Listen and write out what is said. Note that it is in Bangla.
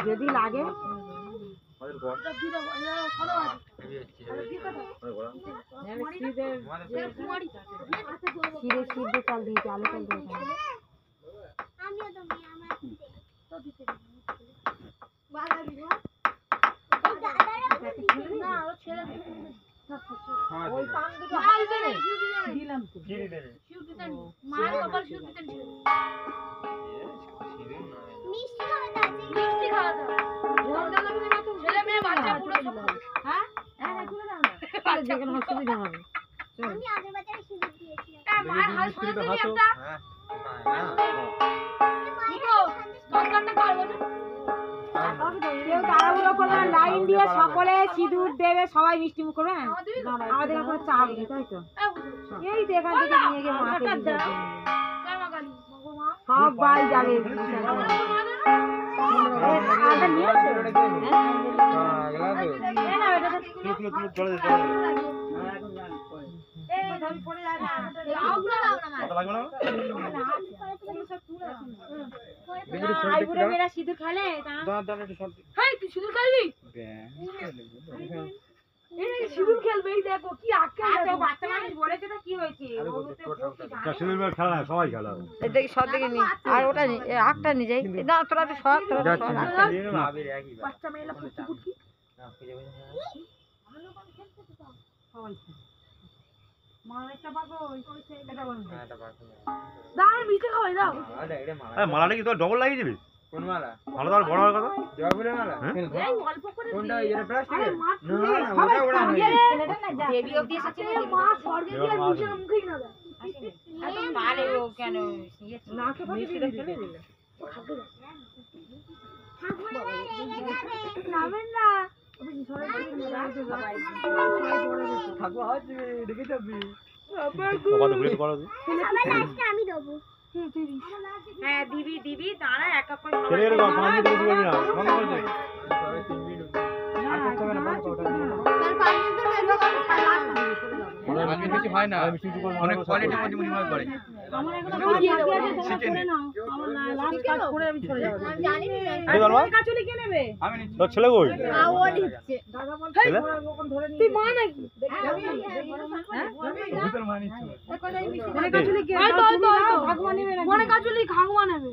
যদি লাগে সিদ্ধ চাল দিয়েছি, আলু চাল দিয়েছি। অসুবিধা হবে লাইন দিয়ে সকলে সিঁদুর দেবে, সবাই মিষ্টি মুখ করবে। আমাদের এখন চাপ নেই, তাই তো? এই এখান থেকে নিয়ে গিয়ে মাকে সবাই যাবে। সিঁদুর খেলে সিঁদুর খেলবি, সিঁদুর খেলবে। দেখো কি বাচ্চা মানুষ বলেছে, তো কি হয়েছে? সবাই খেলা সব দিকে নি, আর ওটা আটটা নিয়ে যাই না, তোরা তো সব বাচ্চা মেয়েরা ফুটকি ফুটকি মালাটা কি তোর ডবল লাগিয়ে দিবি? কোন মালা? ভালো তো বড় হওয়ার কথা। জয়পুরের মালা? কোনটা? এটা প্লাস্টিকের? না ওটা ওটা না। দেবী অবধি এসেছে না, মা স্বর্গে গিয়ে মিশের মুখেই না দেয়। এত মারে ও কেন? নাকে পাটি দিয়ে ফেলে দিল। নামেন না। ঠাকুর আছে দেখে যাবি। বাবা তো ঘুরে করো। আমি দেবো। হ্যাঁ দিবি দিবি, দাঁড়া এক এক করে ছেড়ে রে বাবা, পানি দিয়ে দিবি না, বন্ধ করে দে। আরে 3 মিনিট আর করতে হবে না, বন্ধ করে ওটা দিয়ে। তার 5 মিনিট ধরে এলো কাজ আমি বেশি হয় না, অনেক কোয়ালিটি মধ্যে মনে করে। আমার এখন দিয়ে দেবো, করে নাও। আমার লাস্ট কাজ করে আমি চলে যাব। আমি জানি না এই কাজ চলে কে নেবে? আমি নিচ্ছি। তোর ছেলে কই? ও নিচ্ছে। দাদা বলছে ওরকম ধরে নিয়ে। তুই মা নাকি? হ্যাঁ? তোর মা নিচ্ছে। মনে কাজ চলে কে? ভগবান নেবে না। মনে কাজ চলে খাগমা নেবে।